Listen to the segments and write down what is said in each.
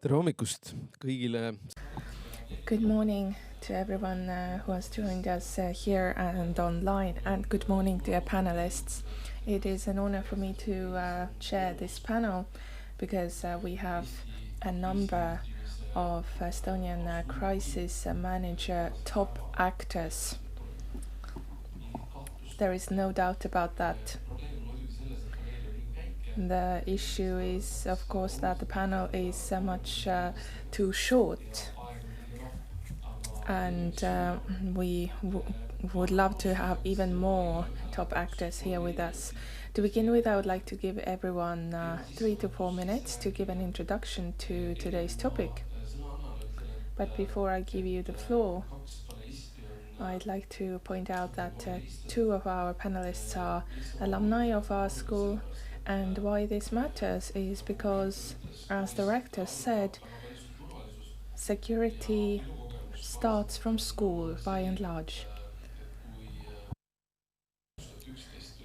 tere hommikust kõigile. Good morning to everyone who has joined us here and online, and good morning dear panelists. It is an honor for me to chair this panel because we have a number of Estonian crisis manager top actors. There is no doubt about that. The issue is, of course, that the panel is much too short, and we would love to have even more top actors here with us. To begin with, I would like to give everyone 3 to 4 minutes to give an introduction to today's topic. But before I give you the floor, I'd like to point out that 2 of our panelists are alumni of our school. And why this matters is because, as the rector said, security starts from school by and large.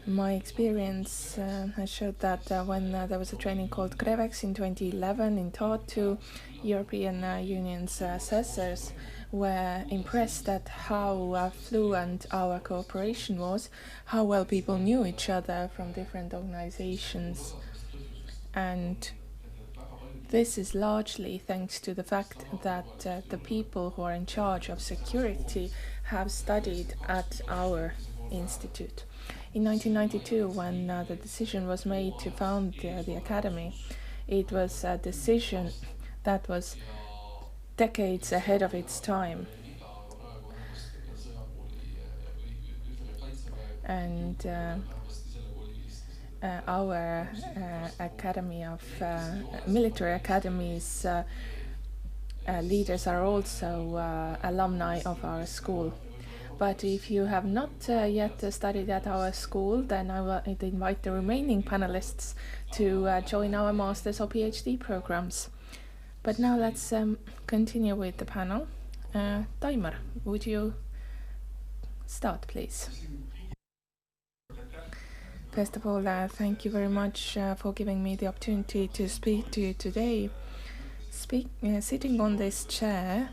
My experience has showed that when there was a training called Krevex in 2011 in Tartu, European Union's assessors were impressed at how fluent our cooperation was, how well people knew each other from different organizations. And this is largely thanks to the fact that the people who are in charge of security have studied at our institute. In 1992, when the decision was made to found the academy, it was a decision that was decades ahead of its time. And our academy of military academies leaders are also alumni of our school. But if you have not yet studied at our school, then I will invite the remaining panelists to join our master's or PhD programs. But now let's continue with the panel. Taimar, would you start, please? First of all, thank you very much for giving me the opportunity to speak to you today. Sitting on this chair,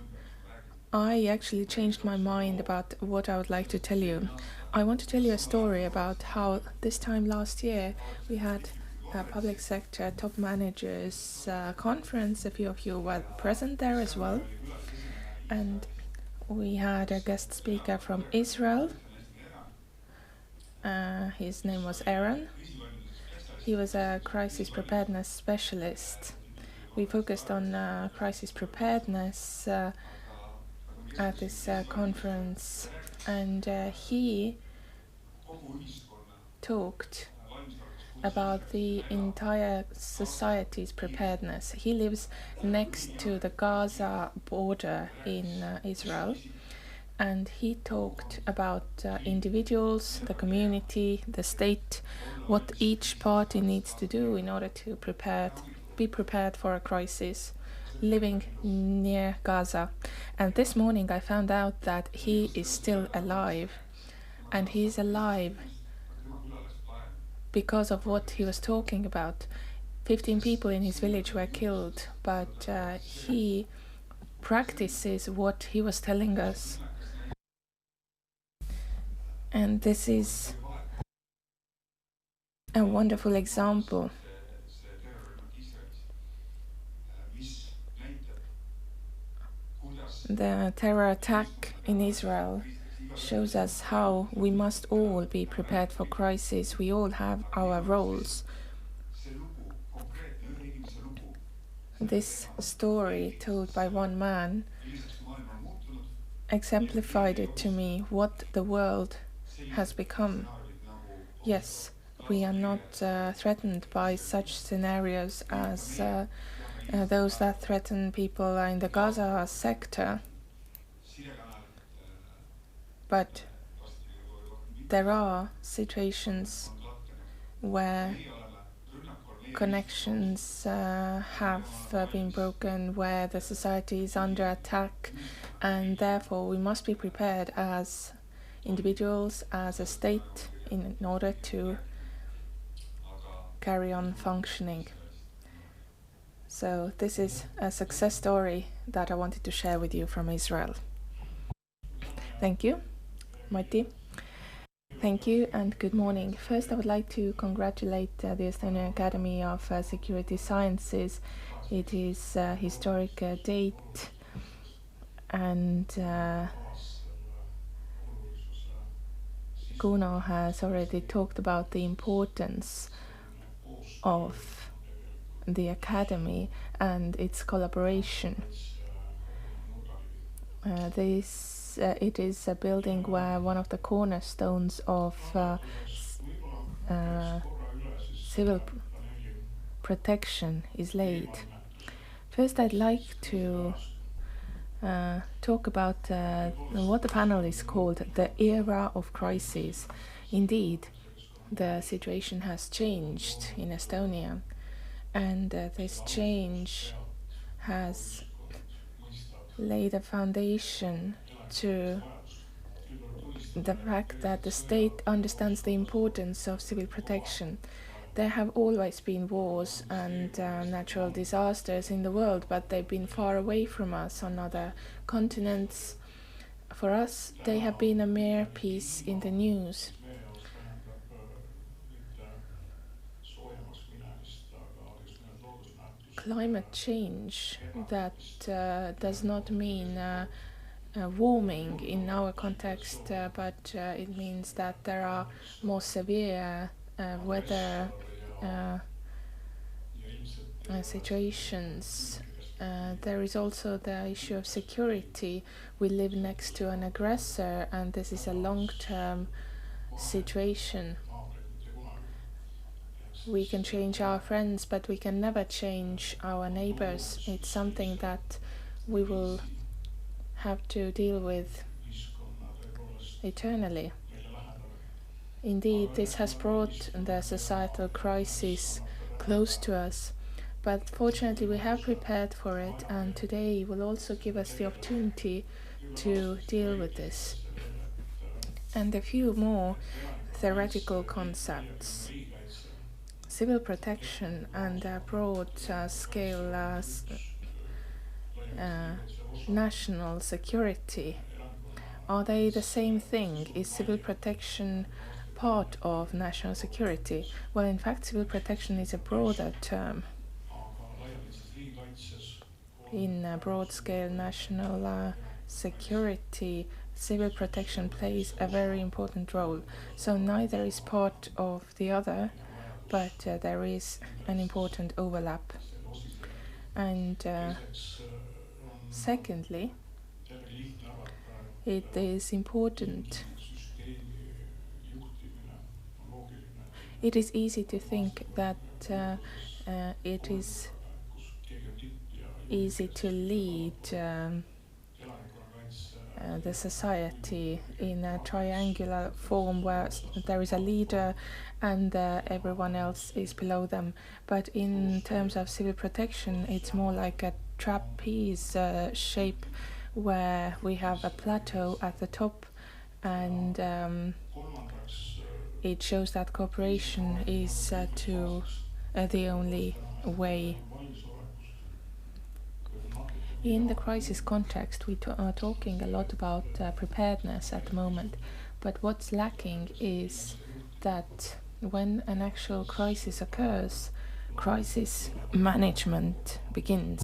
I actually changed my mind about what I would like to tell you. I want to tell you a story about how this time last year we had a public sector top managers conference. A few of you were present there as well. And we had a guest speaker from Israel. His name was Aaron. He was a crisis preparedness specialist. We focused on crisis preparedness at this conference, and he talked about the entire society's preparedness. He lives next to the Gaza border in Israel, and he talked about individuals, the community, the state, what each party needs to do in order to be prepared for a crisis, living near Gaza. And this morning I found out that he is still alive, and he's alive because of what he was talking about. 15 people in his village were killed, but he practices what he was telling us. And this is a wonderful example. The terror attack in Israel shows us how we must all be prepared for crisis. We all have our roles. This story told by one man exemplified it to me, what the world has become. Yes, we are not threatened by such scenarios as those that threaten people in the Gaza sector. But there are situations where connections have been broken, where the society is under attack, and therefore we must be prepared as individuals, as a state, in order to carry on functioning. So this is a success story that I wanted to share with you from Israel. Thank you, Mati. Thank you and good morning. First, I would like to congratulate the Estonian Academy of Security Sciences. It is a historic date, and Kuno has already talked about the importance of the Academy and its collaboration. It is a building where one of the cornerstones of civil protection is laid. First, I'd like to talk about what the panel is called the Era of Crises. Indeed, the situation has changed in Estonia, and this change has laid a foundation to the fact that the state understands the importance of civil protection. There have always been wars and natural disasters in the world, but they've been far away from us on other continents. For us, they have been a mere piece in the news. Climate change, that does not mean warming in our context, but it means that there are more severe weather situations. There is also the issue of security. We live next to an aggressor, and this is a long-term situation. We can change our friends, but we can never change our neighbors. It's something that we will have to deal with eternally. Indeed, this has brought the societal crisis close to us, but fortunately we have prepared for it, and today will also give us the opportunity to deal with this. And a few more theoretical concepts. Civil protection and broad-scale national security, are they the same thing? Is civil protection part of national security? Well, in fact, civil protection is a broader term. In broad-scale national security, civil protection plays a very important role. So neither is part of the other, but there is an important overlap. And secondly, it is important. It is easy to think that it is easy to lead the society in a triangular form where there is a leader and everyone else is below them. But in terms of civil protection, it's more like a trapeze shape where we have a plateau at the top, and it shows that cooperation is the only way. In the crisis context, we are talking a lot about preparedness at the moment, but what's lacking is that when an actual crisis occurs, crisis management begins.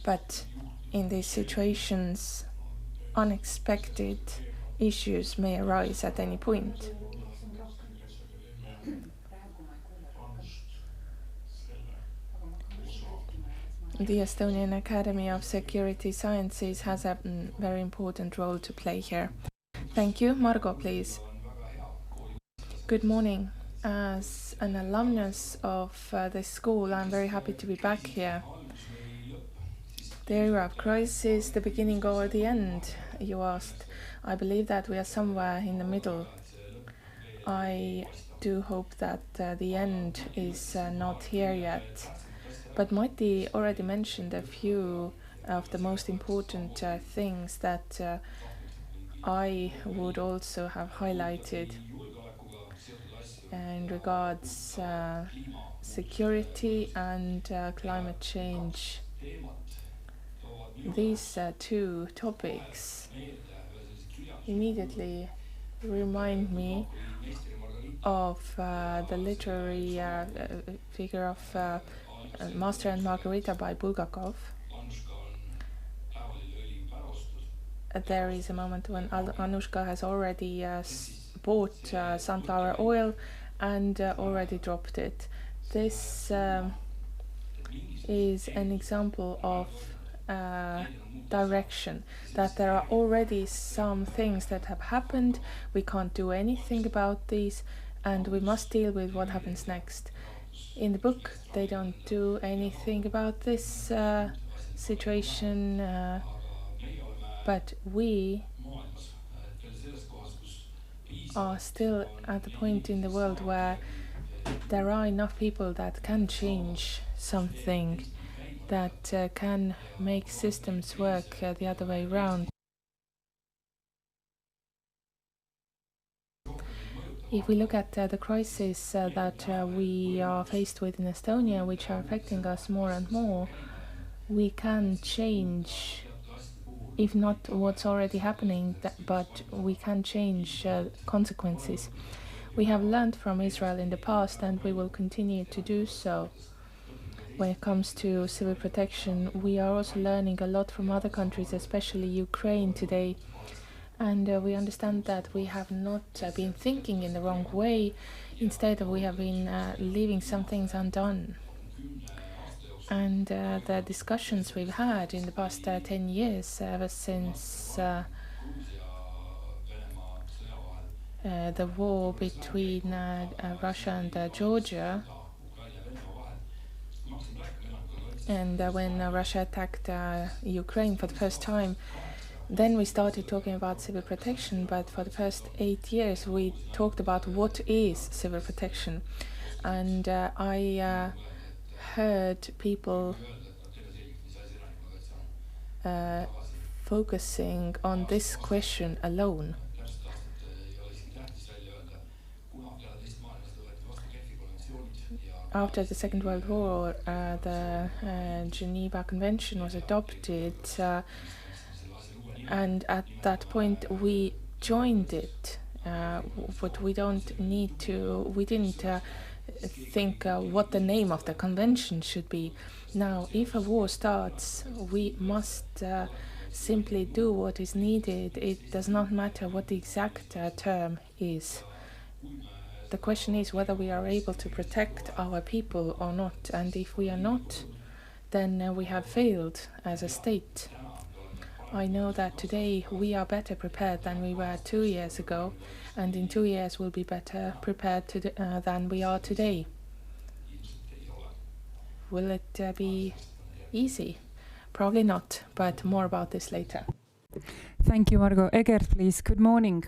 But in these situations, unexpected issues may arise at any point. The Estonian Academy of Security Sciences has a very important role to play here. Thank you. Margo, please. Good morning. As an alumnus of this school, I'm very happy to be back here. The era of crisis, the beginning or the end, you asked. I believe that we are somewhere in the middle. I do hope that the end is not here yet. But Mati already mentioned a few of the most important things that I would also have highlighted. in regards security and climate change. These two topics immediately remind me of the literary figure of Master and Margarita by Bulgakov. There is a moment when Anushka has already bought sunflower oil and already dropped it. This is an example of direction, that there are already some things that have happened, we can't do anything about these, and we must deal with what happens next. In the book, they don't do anything about this situation, but we are still at the point in the world where there are enough people that can change something, that can make systems work the other way around. If we look at the crises that we are faced with in Estonia, which are affecting us more and more, we can change, if not what's already happening, but we can change consequences. We have learned from Israel in the past, and we will continue to do so. When it comes to civil protection, we are also learning a lot from other countries, especially Ukraine today. And we understand that we have not been thinking in the wrong way. Instead, we have been leaving some things undone. And the discussions we've had in the past 10 years, ever since the war between Russia and Georgia, and when Russia attacked Ukraine for the first time, then we started talking about civil protection, but for the first 8 years we talked about what is civil protection. And I heard people focusing on this question alone. After the Second World War, the Geneva Convention was adopted, and at that point we joined it, but we didn't think what the name of the convention should be. Now, if a war starts, we must simply do what is needed. It does not matter what the exact term is. The question is whether we are able to protect our people or not, and if we are not, then we have failed as a state. I know that today we are better prepared than we were 2 years ago, and in 2 years we'll be better prepared than we are today. Will it be easy? Probably not, but more about this later. Thank you, Margo. Egert, please. Good morning.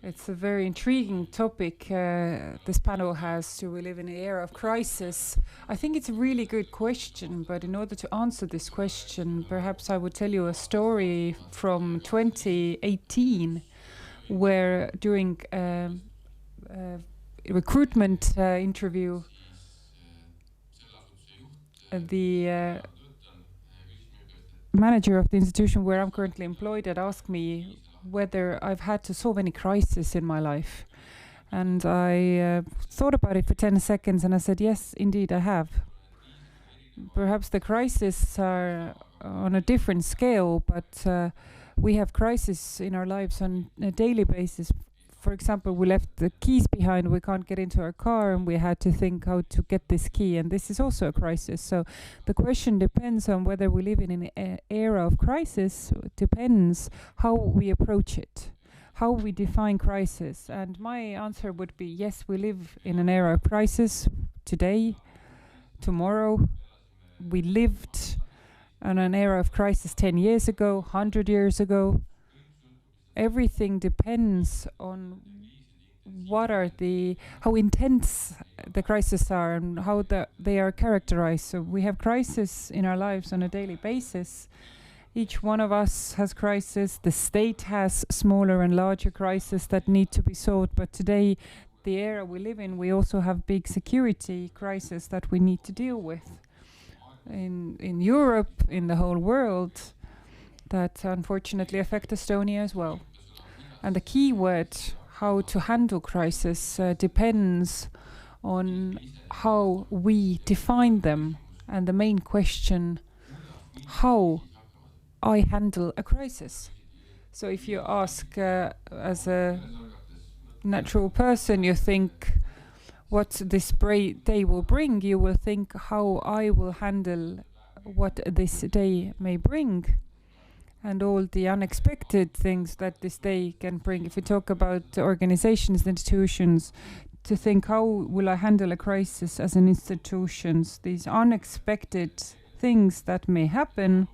It's a very intriguing topic this panel has. Do we live in an era of crisis? I think it's a really good question, but in order to answer this question, perhaps I would tell you a story from 2018, where during a recruitment interview, the manager of the institution where I'm currently employed had asked me whether I've had to solve any crisis in my life. And I thought about it for 10 seconds and I said, yes, indeed I have. Perhaps the crises are on a different scale, but we have crises in our lives on a daily basis. For example, we left the keys behind, we can't get into our car, and we had to think how to get this key, and this is also a crisis. So the question depends on whether we live in an era of crisis, depends how we approach it, how we define crisis. And my answer would be, yes, we live in an era of crisis today, tomorrow. We lived in an era of crisis 10 years ago, 100 years ago. Everything depends on how intense the crises are and how they are characterized. So we have crises in our lives on a daily basis. Each one of us has crises. The state has smaller and larger crises that need to be solved. But today, the era we live in, we also have big security crises that we need to deal with in Europe, in the whole world, that unfortunately affect Estonia as well. And the key word, how to handle crisis, depends on how we define them. And the main question, how I handle a crisis. So if you ask as a natural person, you think what this day will bring, you will think how I will handle what this day may bring and all the unexpected things that this day can bring. If we talk about organizations, institutions, to think how will I handle a crisis as an institution, these unexpected things that may happen.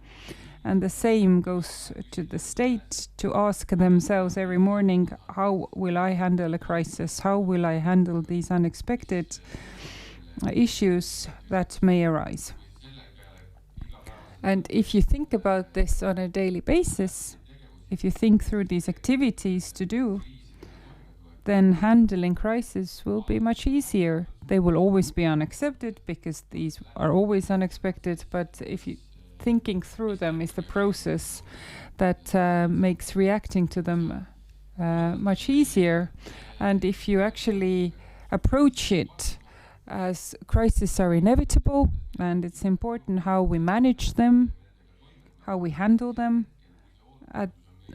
And the same goes to the state, to ask themselves every morning, how will I handle a crisis? How will I handle these unexpected issues that may arise? And if you think about this on a daily basis, if you think through these activities to do, then handling crisis will be much easier. They will always be unaccepted because these are always unexpected, but if you thinking through them is the process that makes reacting to them much easier. And if you actually approach it as crises are inevitable, and it's important how we manage them, how we handle them,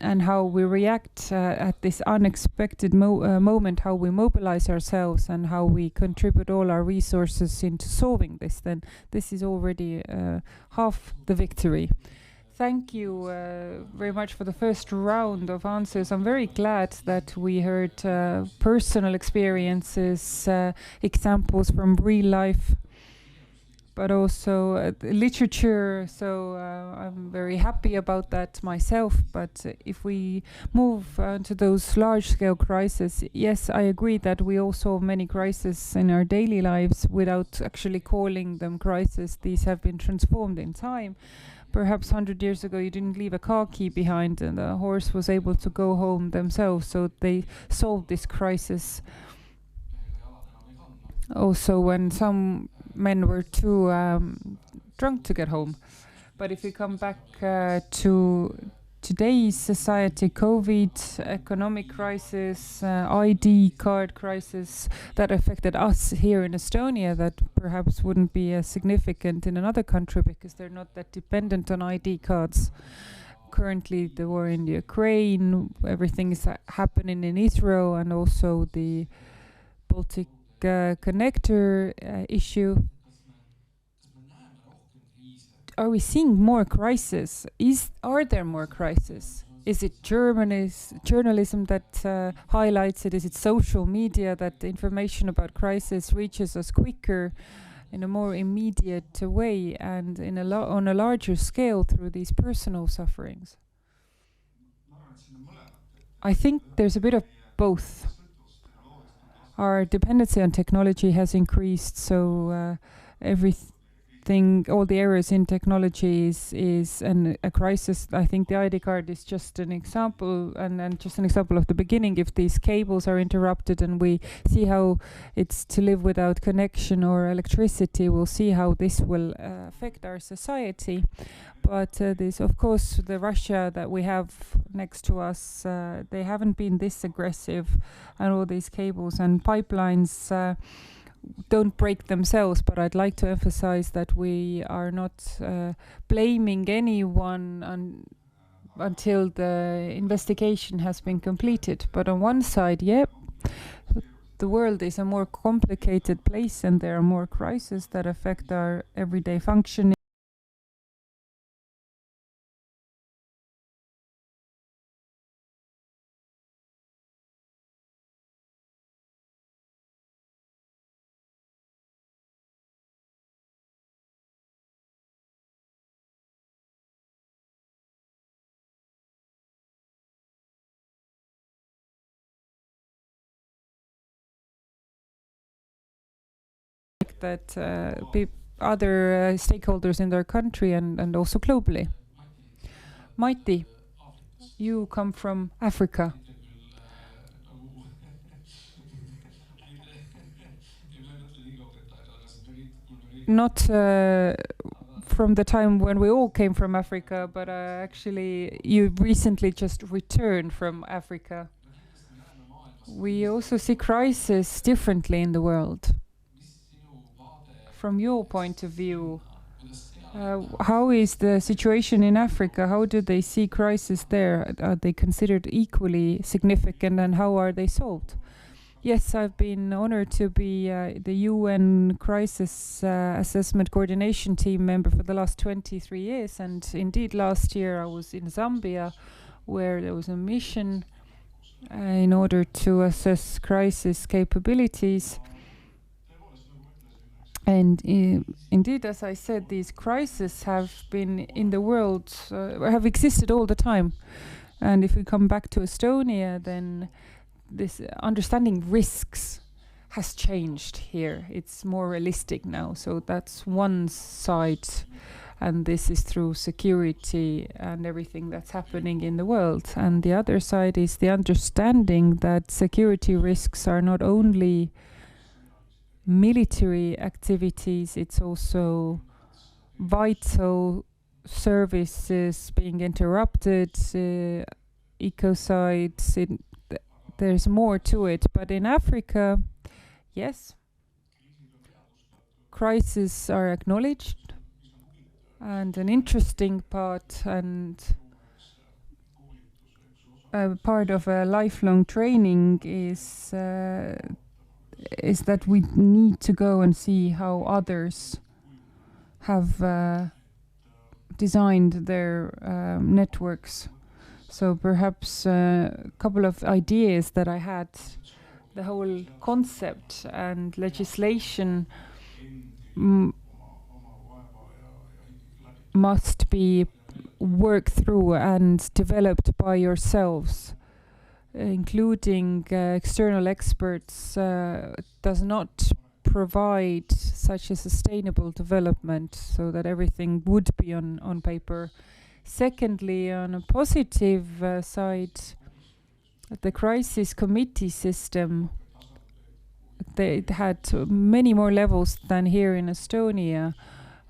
and how we react at this unexpected moment, how we mobilize ourselves and how we contribute all our resources into solving this, then this is already half the victory. Thank you very much for the first round of answers. I'm very glad that we heard personal experiences, examples from real life, but also literature. So I'm very happy about that myself. But if we move to those large-scale crises, yes, I agree that we also have many crises in our daily lives without actually calling them crises. These have been transformed in time. Perhaps 100 years ago you didn't leave a car key behind and the horse was able to go home themselves, so they solved this crisis. Also when some men were too drunk to get home. But if we come back to today's society, COVID, economic crisis, ID card crisis that affected us here in Estonia, that perhaps wouldn't be as significant in another country because they're not that dependent on ID cards. Currently the war in Ukraine, everything is happening in Israel, and also the Baltic connector issue. Are we seeing more crises? Are there more crises? Is it journalism that highlights it? Is it social media that information about crisis reaches us quicker in a more immediate way and on a larger scale through these personal sufferings? I think there's a bit of both. Our dependency on technology has increased, so all the errors in technology is a crisis. I think the ID card is just an example, and just an example of the beginning. If these cables are interrupted and we see how it's to live without connection or electricity, we'll see how this will affect our society. But this, of course, the Russia that we have next to us, they haven't been this aggressive, and all these cables and pipelines don't break themselves. But I'd like to emphasize that we are not blaming anyone until the investigation has been completed. But on one side, the world is a more complicated place and there are more crises that affect our everyday functioning. That other stakeholders in their country and also globally. Maiti, you come from Africa. not from the time when we all came from Africa, but actually you recently just returned from Africa. We also see crisis differently in the world. From your point of view, how is the situation in Africa? How do they see crisis there? Are they considered equally significant, and how are they solved? Yes, I've been honored to be the UN Crisis Assessment Coordination Team member for the last 23 years. And indeed, last year I was in Zambia, where there was a mission in order to assess crisis capabilities. And indeed, as I said, these crises have been in the world, have existed all the time. And if we come back to Estonia, then this understanding risks has changed here. It's more realistic now. So that's one side, and this is through security and everything that's happening in the world. And the other side is the understanding that security risks are not only military activities, it's also vital services being interrupted, ecocides, there's more to it. But in Africa, yes, crises are acknowledged. And an interesting part and part of a lifelong training is that we need to go and see how others have designed their networks. So perhaps a couple of ideas that I had, the whole concept and legislation must be worked through and developed by yourselves, including external experts, does not provide such a sustainable development so that everything would be on paper. Secondly, on a positive side, the crisis committee system, they had many more levels than here in Estonia.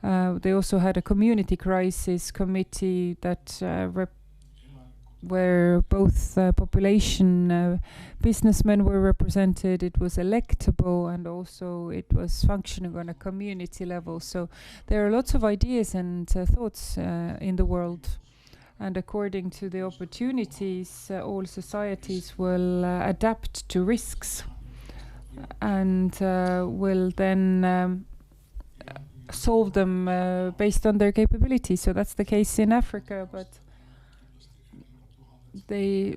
They also had a community crisis committee that where both population businessmen were represented. It was electable, and also it was functioning on a community level. So there are lots of ideas and thoughts in the world. And according to the opportunities, all societies will adapt to risks and will then solve them based on their capabilities. So that's the case in Africa, but they've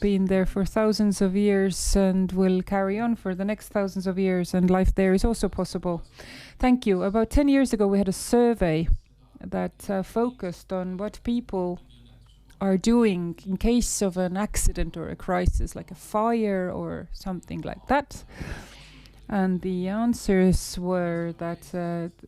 been there for thousands of years and will carry on for the next thousands of years, and life there is also possible. Thank you. About 10 years ago, we had a survey that focused on what people are doing in case of an accident or a crisis, like a fire or something like that. And the answers were that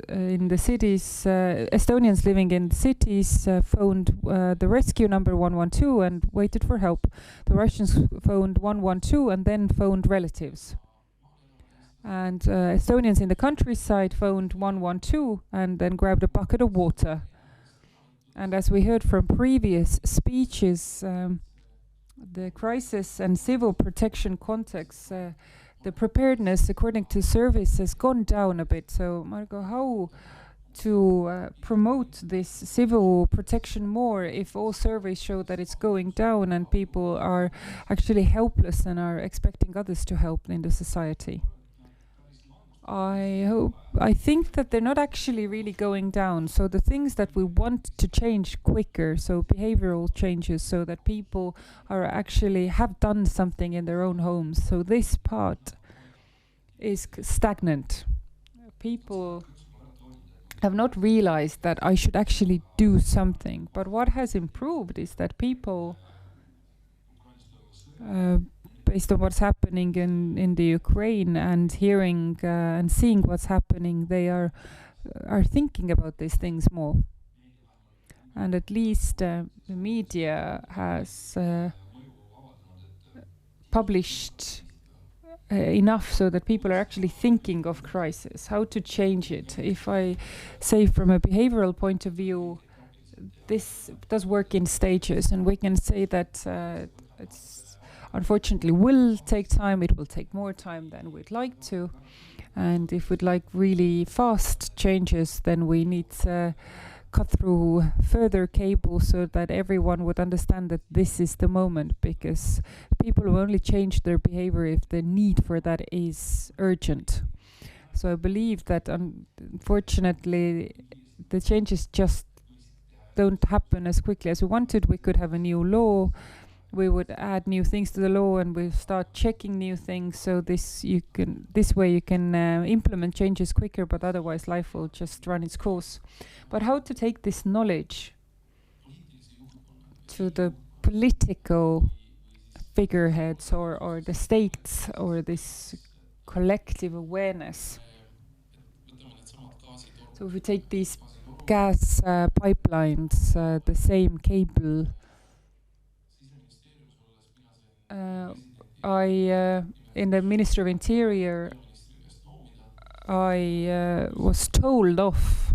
in the cities, Estonians living in the cities phoned the rescue number 112 and waited for help. The Russians phoned 112 and then phoned relatives. And Estonians in the countryside phoned 112 and then grabbed a bucket of water. And as we heard from previous speeches, the crisis and civil protection context, the preparedness according to service has gone down a bit. So, Margo, how to promote this civil protection more if all surveys show that it's going down and people are actually helpless and are expecting others to help in the society? I think that they're not actually really going down. So the things that we want to change quicker, so behavioral changes, so that people are actually have done something in their own homes. So this part is stagnant. People have not realized that I should actually do something. But what has improved is that people, based on what's happening in the Ukraine and hearing and seeing what's happening, they are thinking about these things more. And at least the media has published enough so that people are actually thinking of crisis, how to change it. If I say from a behavioral point of view, this does work in stages, and we can say that it's unfortunately will take time. It will take more time than we'd like to, and if we'd like really fast changes, then we need to cut through further cables so that everyone would understand that this is the moment, because people will only change their behavior if the need for that is urgent. So I believe that unfortunately the changes just don't happen as quickly as we wanted. We could have a new law, we would add new things to the law, and we start checking new things. So this way you can implement changes quicker, but otherwise life will just run its course. But how to take this knowledge to the political figureheads or the states, or this collective awareness? So if we take these gas pipelines, the same cable. In the Ministry of Interior, I was told off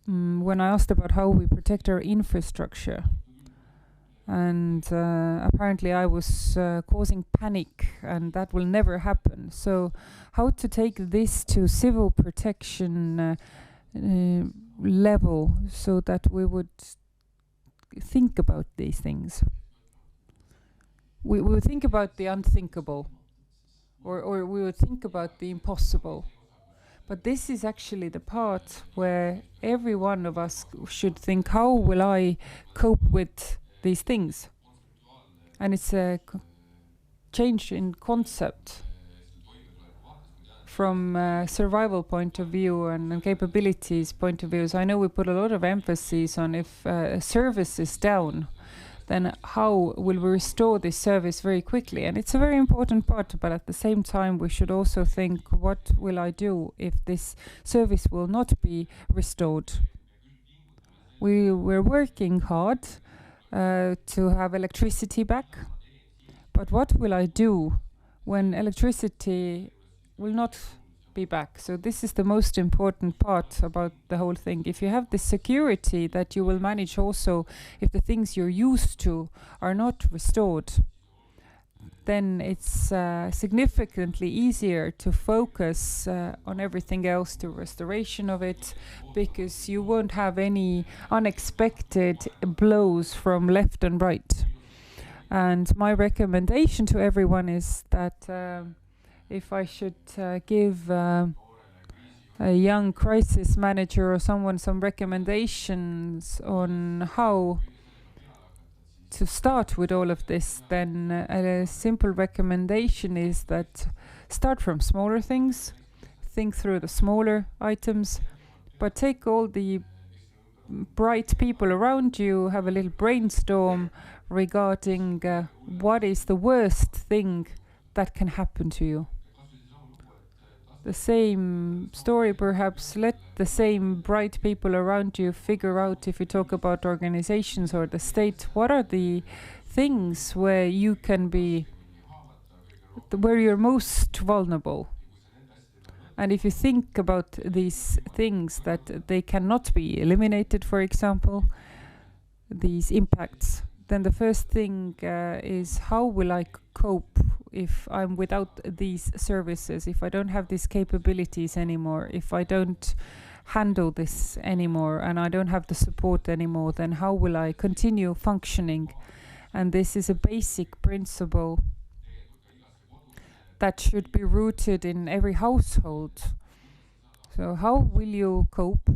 when I asked about how we protect our infrastructure. And apparently I was causing panic, and that will never happen. So how to take this to civil protection level so that we would think about these things. We would think about the unthinkable, or we would think about the impossible. But this is actually the part where every one of us should think, how will I cope with these things? And it's a change in concept from a survival point of view and capabilities point of view. So I know we put a lot of emphasis on if a service is down, then how will we restore this service very quickly? And it's a very important part, but at the same time we should also think, what will I do if this service will not be restored? We're working hard to have electricity back, but what will I do when electricity will not be back? So this is the most important part about the whole thing. If you have the security that you will manage also if the things you're used to are not restored, then it's significantly easier to focus on everything else, to restoration of it, because you won't have any unexpected blows from left and right. And my recommendation to everyone is that if I should give a young crisis manager or someone some recommendations on how to start with all of this, then a simple recommendation is that start from smaller things, think through the smaller items, but take all the bright people around you, have a little brainstorm regarding what is the worst thing that can happen to you. The same story, perhaps, let the same bright people around you figure out, if you talk about organizations or the state, what are the things where you can be, where you're most vulnerable. And if you think about these things that they cannot be eliminated, for example, these impacts, then the first thing is, how will I cope if I'm without these services, if I don't have these capabilities anymore, if I don't handle this anymore and I don't have the support anymore, then how will I continue functioning? And this is a basic principle that should be rooted in every household. So how will you cope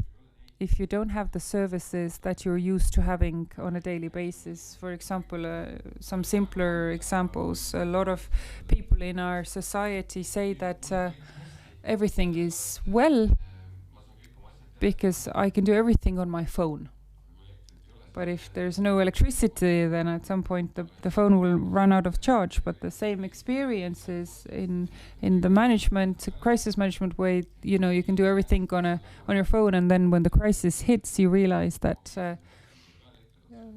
if you don't have the services that you're used to having on a daily basis? For example, some simpler examples. A lot of people in our society say that everything is well because I can do everything on my phone. But if there's no electricity, then at some point the phone will run out of charge. But the same experiences in the management, crisis management way, you know, you can do everything on your phone, and then when the crisis hits, you realize that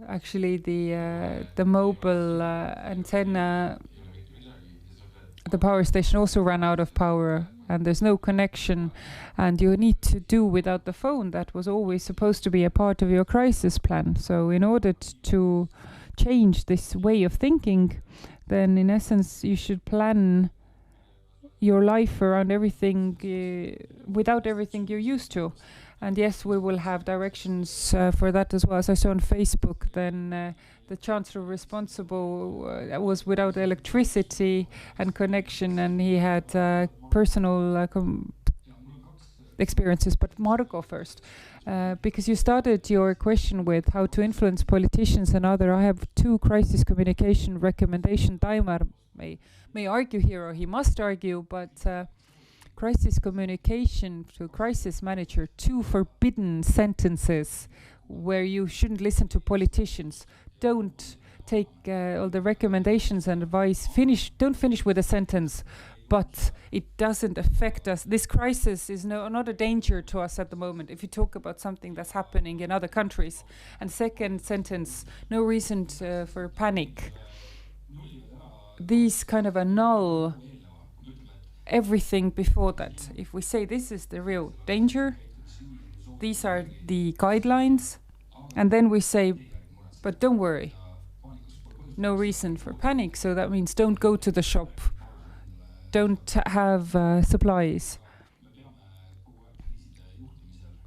actually the mobile antenna the power station also ran out of power and there's no connection and you need to do without the phone that was always supposed to be a part of your crisis plan. So in order to change this way of thinking, then in essence you should plan your life around everything without everything you're used to. And yes, we will have directions for that as well. As I saw on Facebook, then the chancellor responsible was without electricity and connection, and he had personal experiences. But Margo first, because you started your question with how to influence politicians and other. I have 2 crisis communication recommendation. Taimar may argue here, or he must argue, but crisis communication to crisis manager, 2 forbidden sentences where you shouldn't listen to politicians. Don't take all the recommendations and advice. Don't finish with a sentence, but it doesn't affect us. This crisis is not a danger to us at the moment if you talk about something that's happening in other countries. And second sentence, no reason for panic. These kind of annul everything before that. If we say this is the real danger, these are the guidelines, and then we say, but don't worry, no reason for panic. So that means don't go to the shop, don't have supplies.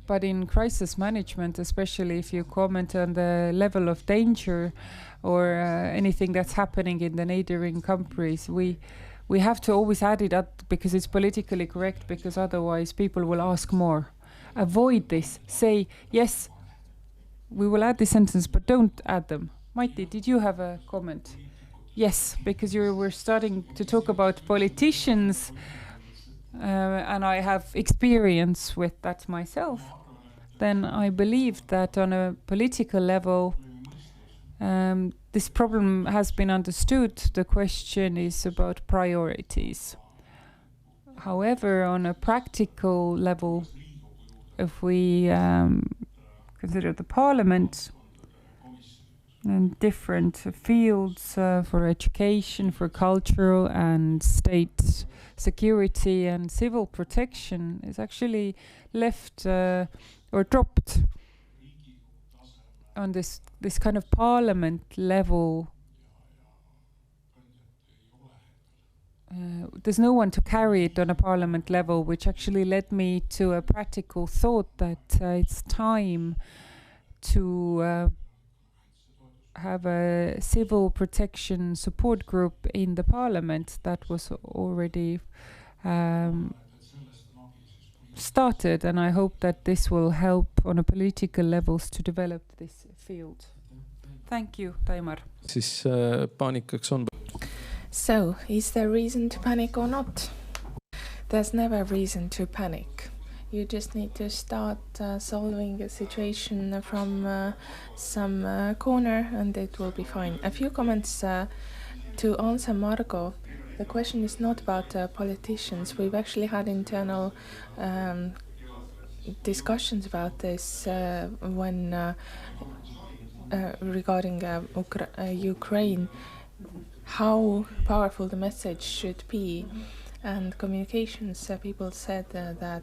But in crisis management, especially if you comment on the level of danger or anything that's happening in the neighboring countries, we have to always add it up because it's politically correct, because otherwise people will ask more. Avoid this. Say, yes, we will add this sentence, but don't add them. Maiti, did you have a comment? Yes, because you were starting to talk about politicians, and I have experience with that myself. Then I believe that on a political level, this problem has been understood. The question is about priorities. However, on a practical level, if we consider the parliament and different fields for education, for cultural and state security and civil protection, is actually left or dropped on this kind of parliament level. There's no one to carry it on a parliament level, which actually led me to a practical thought that it's time to have a civil protection support group in the parliament. That was already started, and I hope that this will help on a political levels to develop this field. Thank you, Taimar. So, is there reason to panic or not? There's never reason to panic. You just need to start solving a situation from some corner and it will be fine. A few comments to answer Margo. The question is not about politicians. We've actually had internal discussions about this when regarding Ukraine, how powerful the message should be. And communications people said that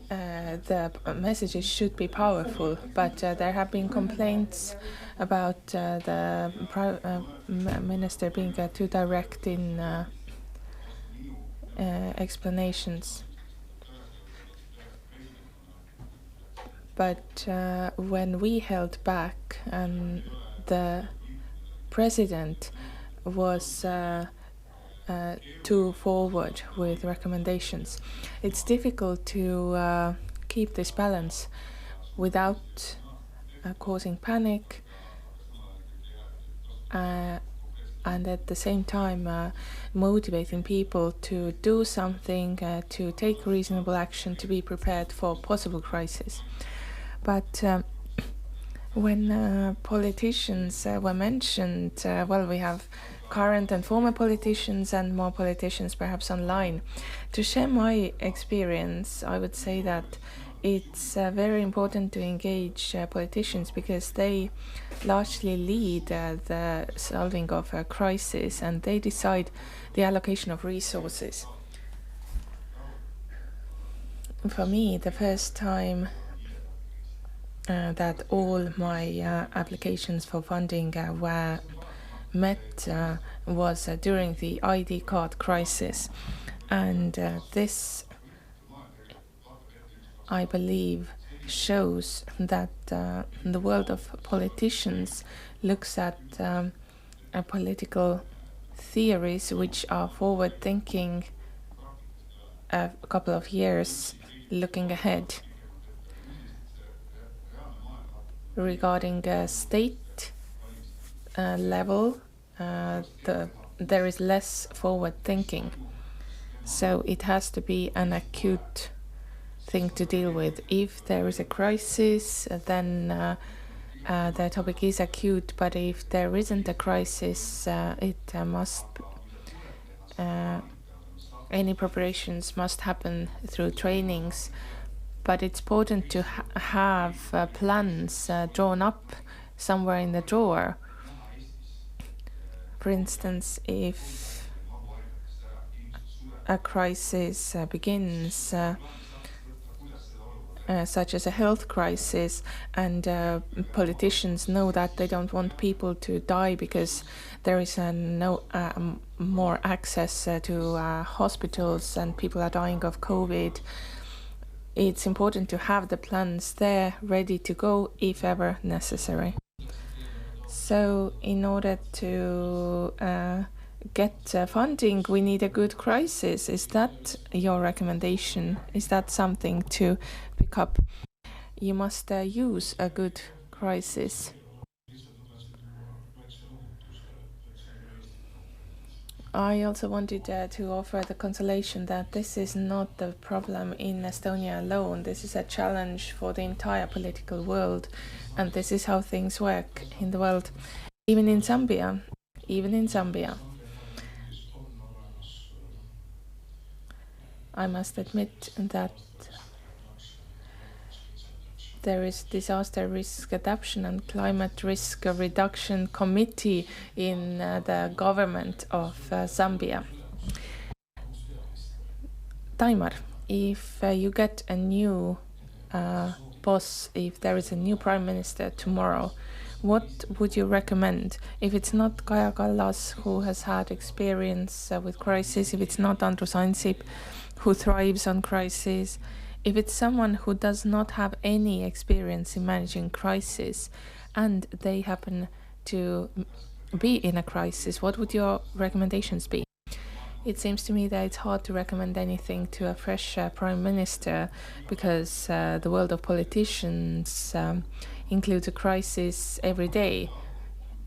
the messages should be powerful, but there have been complaints about the minister being too direct in explanations. But when we held back and the president was too forward with recommendations, it's difficult to keep this balance without causing panic and at the same time motivating people to do something, to take reasonable action, to be prepared for possible crisis. But when politicians were mentioned, well, we have current and former politicians and more politicians perhaps online. To share my experience, I would say that it's very important to engage politicians because they largely lead the solving of a crisis, and they decide the allocation of resources. For me, the first time that all my applications for funding were met was during the ID card crisis. And this, I believe, shows that the world of politicians looks at political theories which are forward-thinking a couple of years looking ahead. Regarding state level, there is less forward thinking. So it has to be an acute thing to deal with. If there is a crisis, then the topic is acute, but if there isn't a crisis, any preparations must happen through trainings. But it's important to have plans drawn up somewhere in the drawer. For instance, if a crisis begins, such as a health crisis, and politicians know that they don't want people to die because there is no more access to hospitals and people are dying of COVID, it's important to have the plans there ready to go if ever necessary. So in order to get funding, we need a good crisis. Is that your recommendation? Is that something to pick up? You must use a good crisis. I also wanted to offer the consolation that this is not the problem in Estonia alone. This is a challenge for the entire political world, and this is how things work in the world. Even in Zambia. I must admit that there is Disaster Risk Adaptation and Climate Risk Reduction Committee in the government of Zambia. Taimar, if you get a new boss, if there is a new prime minister tomorrow, what would you recommend? If it's not Kaja Kallas, who has had experience with crisis, if it's not Andrus Ansip, who thrives on crisis, if it's someone who does not have any experience in managing crisis and they happen to be in a crisis, what would your recommendations be? It seems to me that it's hard to recommend anything to a fresh prime minister because the world of politicians includes a crisis every day.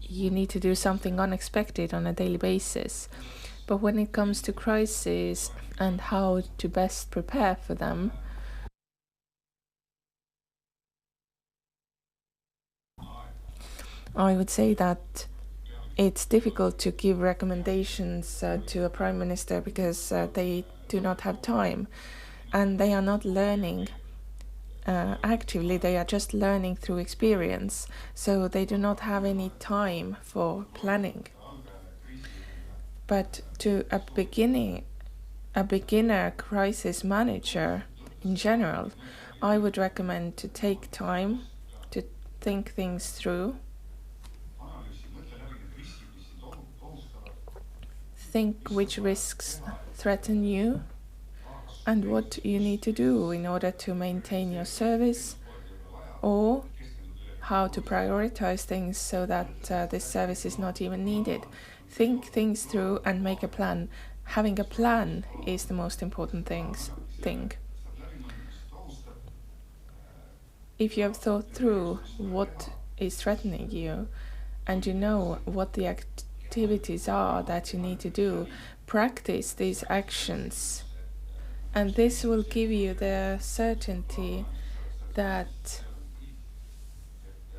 You need to do something unexpected on a daily basis. But when it comes to crises and how to best prepare for them, I would say that it's difficult to give recommendations to a prime minister because they do not have time and they are not learning actively. They are just learning through experience, so they do not have any time for planning. But to a beginner crisis manager in general, I would recommend to take time to think things through. Think which risks threaten you and what you need to do in order to maintain your service, or how to prioritize things so that this service is not even needed. Think things through and make a plan. Having a plan is the most important thing. If you have thought through what is threatening you and you know what the activities are that you need to do, practice these actions, and this will give you the certainty that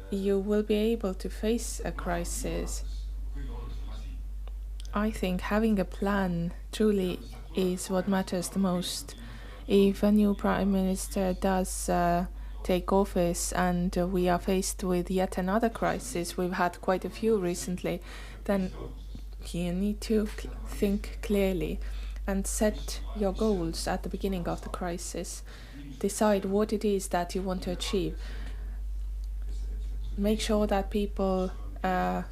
you will be able to face a crisis. I think having a plan truly is what matters the most If a new prime minister does take office and we are faced with yet another crisis, we've had quite a few recently, then you need to think clearly and set your goals at the beginning of the crisis. Decide what it is that you want to achieve. Make sure that people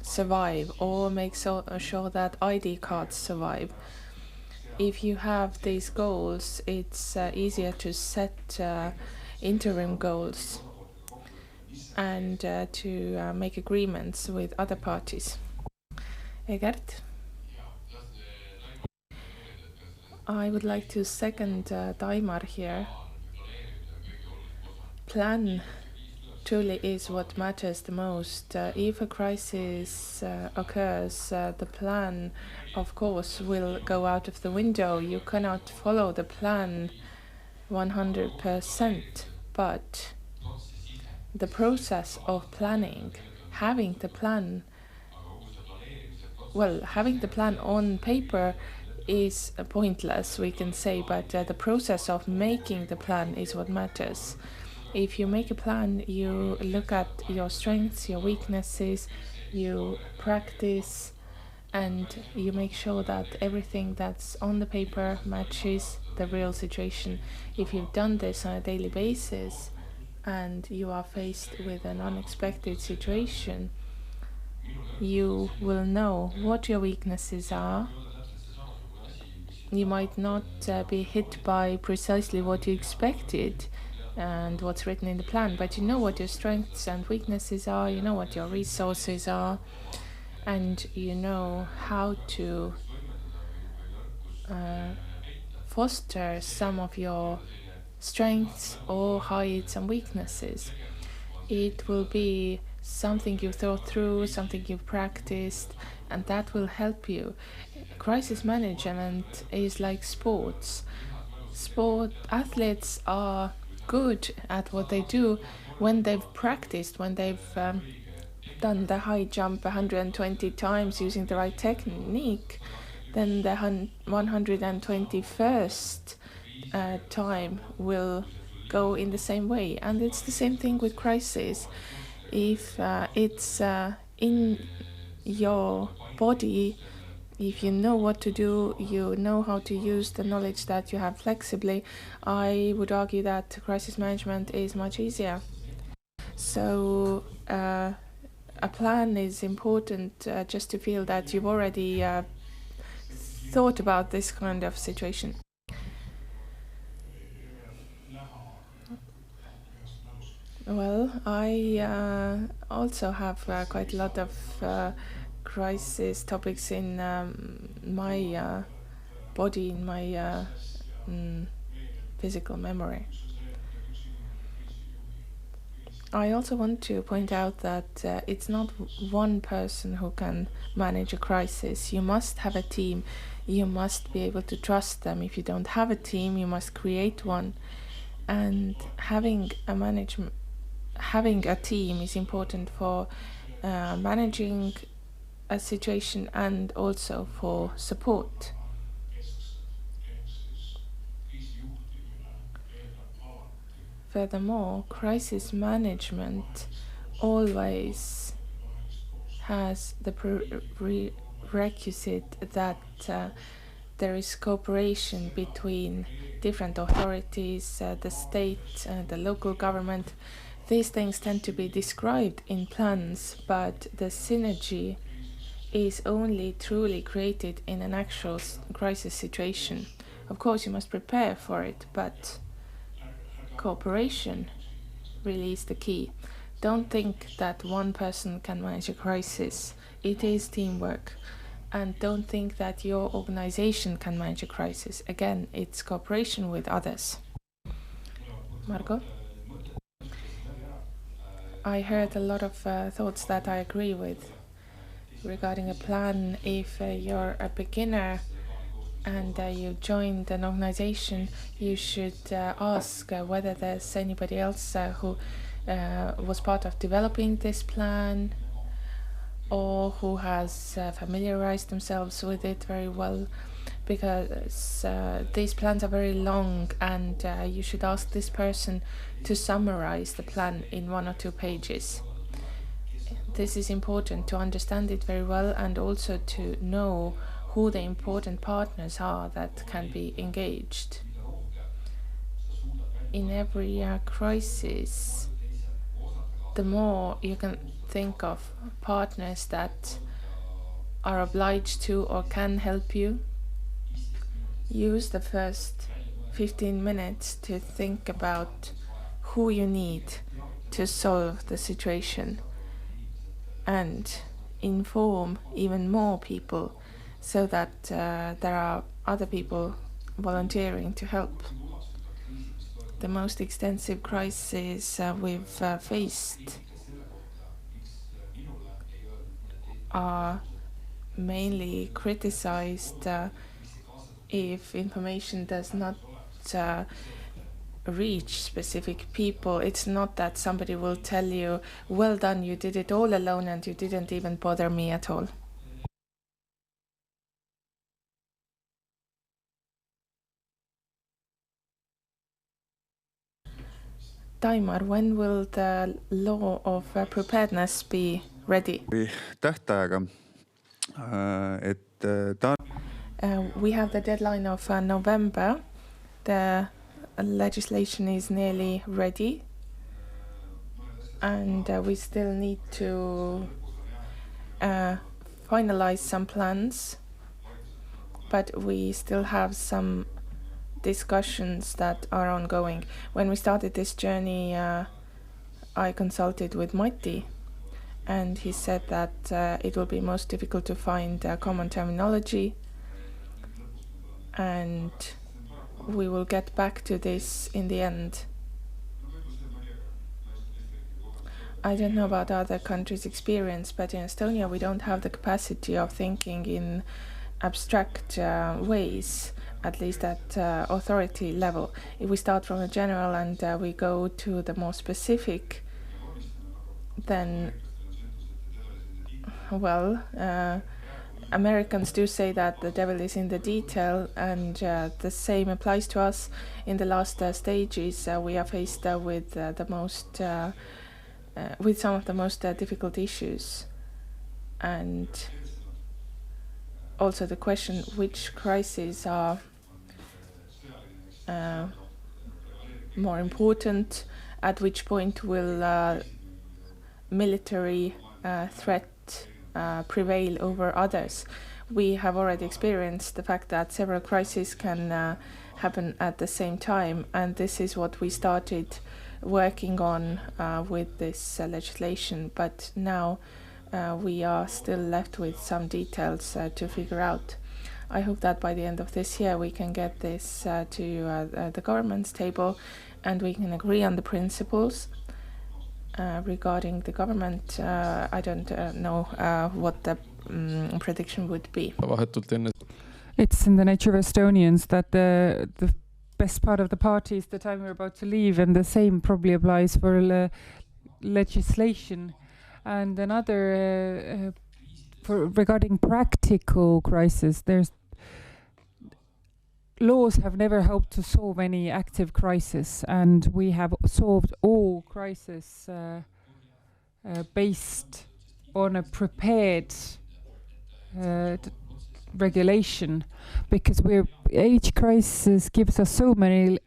survive, or make sure that ID cards survive. If you have these goals, it's easier to set interim goals and to make agreements with other parties. Egert? I would like to second Taimar here. Plan truly is what matters the most. If a crisis occurs, the plan, of course, will go out of the window. You cannot follow the plan 100%, but the process of planning, having the plan on paper is pointless, we can say, but the process of making the plan is what matters. If you make a plan, you look at your strengths, your weaknesses, you practice, and you make sure that everything that's on the paper matches the real situation. If you've done this on a daily basis and you are faced with an unexpected situation, you will know what your weaknesses are. You might not be hit by precisely what you expected and what's written in the plan, but you know what your strengths and weaknesses are, you know what your resources are, and you know how to foster some of your strengths or hide some weaknesses. It will be something you've thought through, something you've practiced, and that will help you. Crisis management is like sports. Athletes are good at what they do when they've practiced, when they've done the high jump 120 times using the right technique. Then the 121st time will go in the same way. And it's the same thing with crisis. If it's in your body, if you know what to do, you know how to use the knowledge that you have flexibly, I would argue that crisis management is much easier. So a plan is important just to feel that you've already thought about this kind of situation. Well, I also have quite a lot of crisis topics in my body, in my physical memory. I also want to point out that it's not one person who can manage a crisis. You must have a team. You must be able to trust them. If you don't have a team, you must create one. And having a team is important for managing a situation and also for support. Furthermore, crisis management always has the prerequisite that there is cooperation between different authorities, the state, the local government. These things tend to be described in plans, but the synergy is only truly created in an actual crisis situation. Of course, you must prepare for it, but cooperation really is the key. Don't think that one person can manage a crisis. It is teamwork. And don't think that your organization can manage a crisis. Again, it's cooperation with others. Margo? I heard a lot of thoughts that I agree with regarding a plan. If you're a beginner and you joined an organization, you should ask whether there's anybody else who was part of developing this plan or who has familiarized themselves with it very well. because these plans are very long, and you should ask this person to summarize the plan in 1 or 2 pages. This is important to understand it very well, and also to know who the important partners are that can be engaged. In every crisis, the more you can think of partners that are obliged to or can help you, use the first 15 minutes to think about who you need to solve the situation, and inform even more people so that there are other people volunteering to help. The most extensive crises we've faced are mainly criticized if information does not reach specific people. It's not that somebody will tell you, well done, you did it all alone and you didn't even bother me at all. Taimar, when will the law of preparedness be ready? Tähtaega, we have the deadline of November. The legislation is nearly ready, and we still need to finalize some plans, but we still have some discussions that are ongoing. When we started this journey, I consulted with Mati, and he said that it will be most difficult to find common terminology, and we will get back to this in the end. I don't know about other countries' experience, but in Estonia we don't have the capacity of thinking in abstract ways, at least at authority level. If we start from a general and we go to the more specific, then, well, Americans do say that the devil is in the detail, and the same applies to us. In the last stages, we are faced with with some of the most difficult issues, and also the question which crises are more important, at which point will military threat prevail over others. We have already experienced the fact that several crises can happen at the same time, and this is what we started working on with this legislation, but now we are still left with some details to figure out. I hope that by the end of this year we can get this to the government's table, and we can agree on the principles. Regarding the government, I don't know what the prediction would be. It's in the nature of Estonians that the best part of the party is the time we're about to leave, and the same probably applies for legislation. And another, regarding practical crisis, laws have never helped to solve any active crisis, and we have solved all crises based on a prepared regulation, because each crisis gives us so many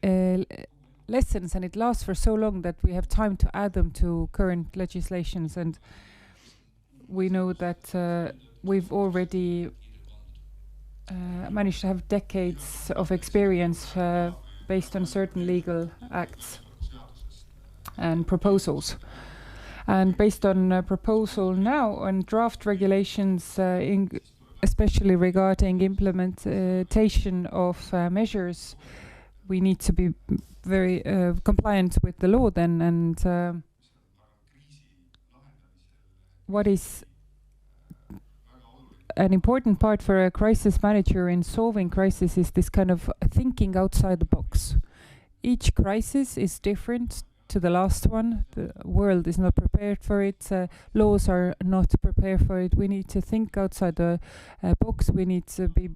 lessons, and it lasts for so long that we have time to add them to current legislations. And we know that we've already managed to have decades of experience based on certain legal acts and proposals. And based on a proposal now on draft regulations, especially regarding implementation of measures, we need to be very compliant with the law then. And what is an important part for a crisis manager in solving crisis is this kind of thinking outside the box. Each crisis is different to the last one. The world is not prepared for it. Laws are not prepared for it. We need to think outside the box. We need to be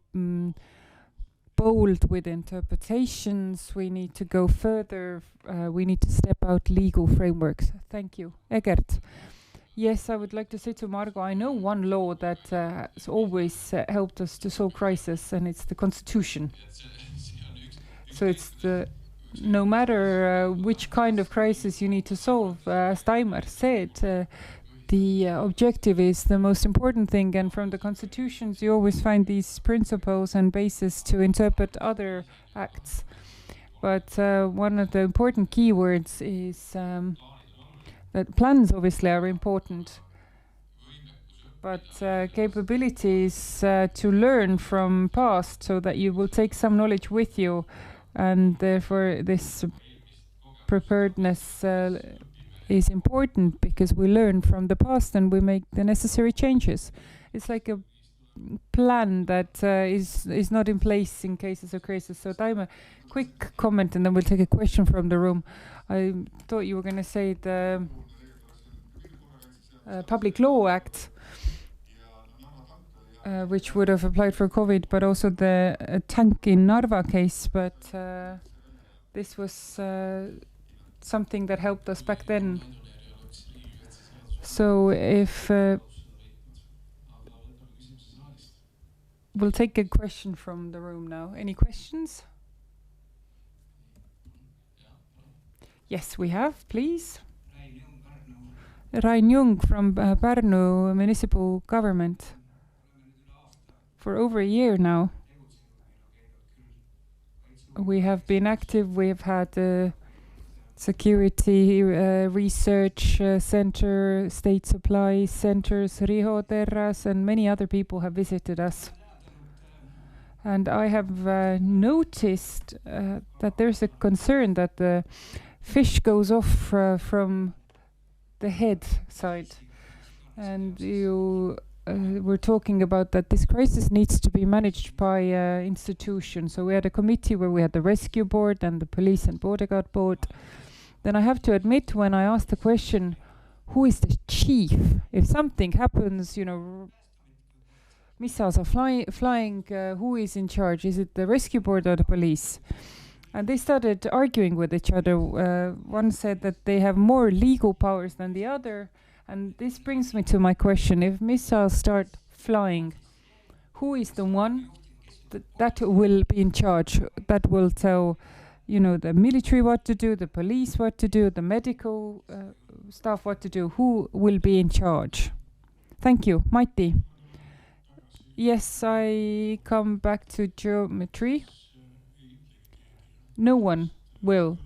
bold with interpretations. We need to go further. We need to step out legal frameworks. Thank you. Egert. Yes, I would like to say to Margo, I know one law that has always helped us to solve crisis, and it's the Constitution. So it's no matter which kind of crisis you need to solve, as Taimar said, the objective is the most important thing, and from the constitutions you always find these principles and bases to interpret other acts. But one of the important keywords is that plans obviously are important, but capabilities to learn from past so that you will take some knowledge with you, and therefore this preparedness is important because we learn from the past and we make the necessary changes. It's like a plan that is not in place in cases of crisis. So Taimar, quick comment and then we'll take a question from the room. I thought you were going to say the Public Law Act, which would have applied for COVID, but also the tank in Narva case, but this was something that helped us back then. So if we'll take a question from the room now. Any questions? Yes, we have, please. Rain Jung from Pärnu Municipal Government. For over a year now, we have been active. We have had a security research center, state supply centers, Riho Terras, and many other people have visited us. And I have noticed that there's a concern that the fish goes off from the head side. And you were talking about that this crisis needs to be managed by institutions. So we had a committee where we had the rescue board and the police and border guard board. Then I have to admit, when I asked the question, who is the chief? If something happens, you know, missiles are flying, who is in charge? Is it the rescue board or the police? And they started arguing with each other. One said that they have more legal powers than the other. And this brings me to my question. If missiles start flying, who is the one that will be in charge, that will tell, you know, the military what to do, the police what to do, the medical staff what to do? Who will be in charge? Thank you. Mati. Yes, I come back to geometry. No one will,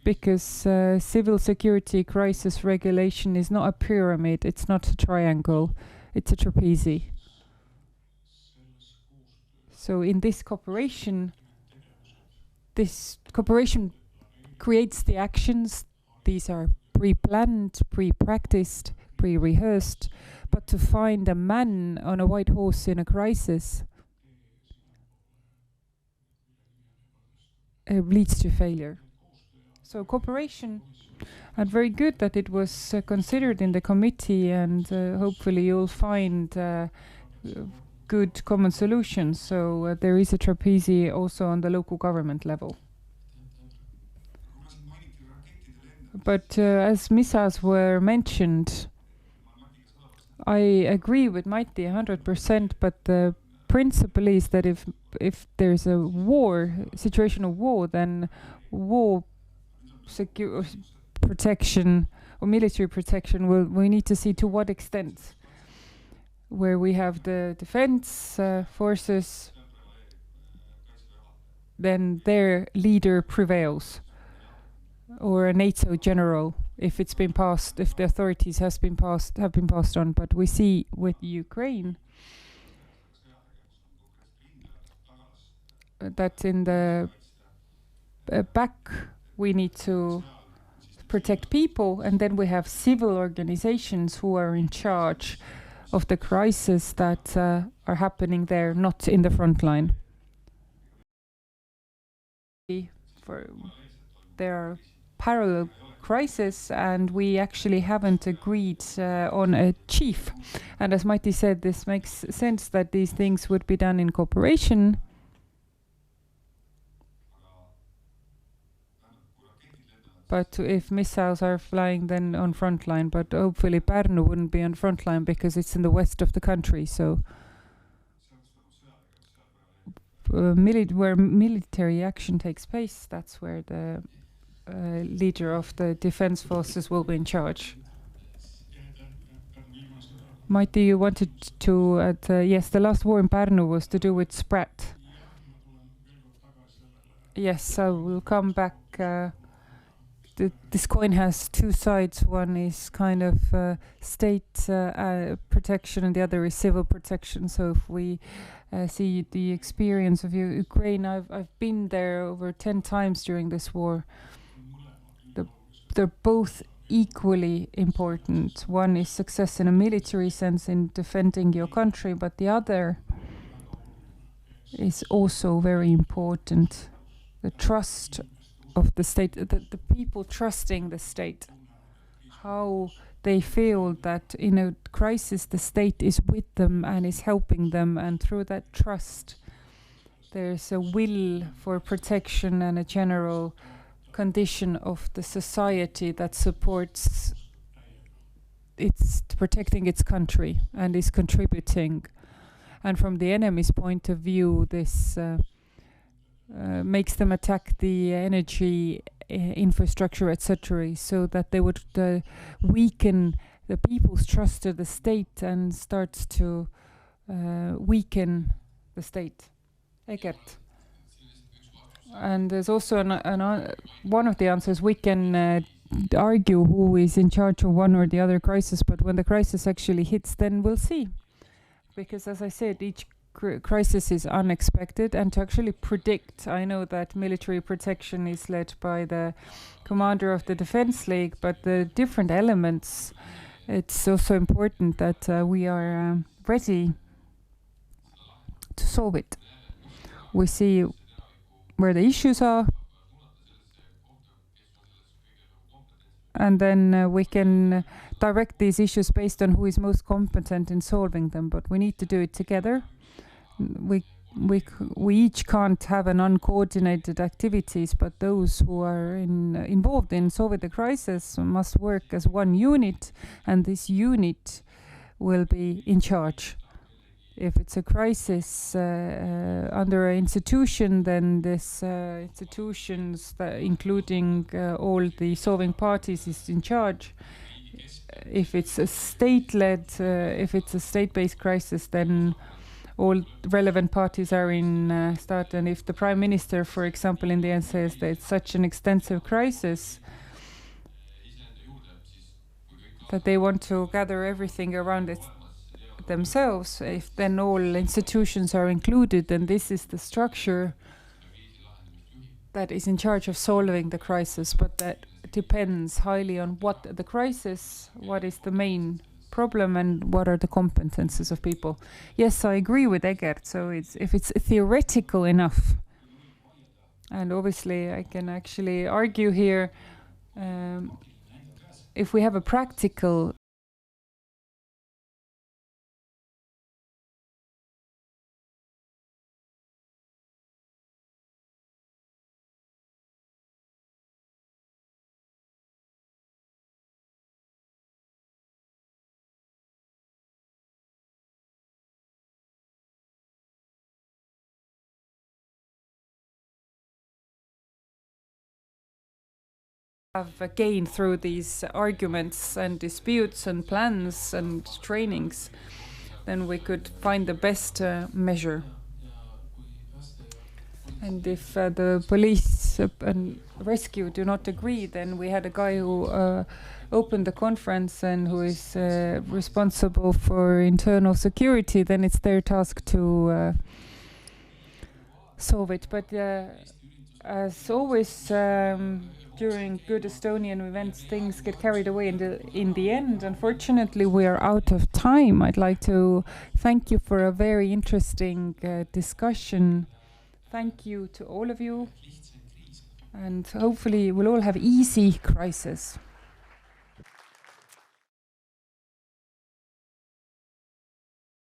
because civil security crisis regulation is not a pyramid, it's not a triangle, it's a trapeze. So in this cooperation creates the actions. These are pre-planned, pre-practiced, pre-rehearsed, but to find a man on a white horse in a crisis leads to failure. So cooperation, and very good that it was considered in the committee, and hopefully you'll find good common solutions. So there is a trapeze also on the local government level. But as missiles were mentioned, I agree with Mati 100%, but the principle is that if there's a situation of war, then war protection or military protection, we need to see to what extent. Where we have the defense forces, then their leader prevails, or a NATO general, if it's been passed, if the authorities have been passed on. But we see with Ukraine that in the back we need to protect people, and then we have civil organizations who are in charge of the crisis that are happening there, not in the front line. There are parallel crises, and we actually haven't agreed on a chief. And as Mati said, this makes sense that these things would be done in cooperation. But if missiles are flying, then on front line. But hopefully Pärnu wouldn't be on front line because it's in the west of the country. So where military action takes place, that's where the leader of the defense forces will be in charge. Mighty, you wanted to yes, the last war in Pärnu was to do with Sprat. Yes, I will come back. This coin has two sides. One is kind of state protection and the other is civil protection. So if we see the experience of Ukraine, I've been there over 10 times during this war. They're both equally important. One is success in a military sense in defending your country, but the other is also very important. The trust of the state, the people trusting the state, how they feel that in a crisis the state is with them and is helping them, and through that trust there's a will for protection and a general condition of the society that supports its protecting its country and is contributing. And from the enemy's point of view, this makes them attack the energy infrastructure, etc., so that they would weaken the people's trust of the state and starts to weaken the state. Egert. And there's also one of the answers. We can argue who is in charge of one or the other crisis, but when the crisis actually hits, then we'll see. Because as I said, each crisis is unexpected, and to actually predict, I know that military protection is led by the commander of the Defense League, but the different elements, it's also important that we are ready to solve it. We see where the issues are, and then we can direct these issues based on who is most competent in solving them, but we need to do it together. We each can't have an uncoordinated activities, but those who are involved in solving the crisis must work as one unit, and this unit will be in charge. If it's a crisis under an institution, then this institutions, including all the solving parties, is in charge. If it's a state-led, if it's a state-based crisis, then all relevant parties are in start. And if the Prime Minister, for example, in the end says that it's such an extensive crisis that they want to gather everything around it themselves, if then all institutions are included, then this is the structure that is in charge of solving the crisis. But that depends highly on what the crisis, what is the main problem, and what are the competences of people. Yes, I agree with Egert. So if it's theoretical enough, and obviously I can actually argue here, if we have a practical have gained through these arguments and disputes and plans and trainings, then we could find the best measure. And if the police and rescue do not agree, then we had a guy who opened the conference and who is responsible for internal security, then it's their task to solve it. But as always, during good Estonian events, things get carried away in the end. Unfortunately, we are out of time. I'd like to thank you for a very interesting discussion. Thank you to all of you, and hopefully we'll all have easy crisis.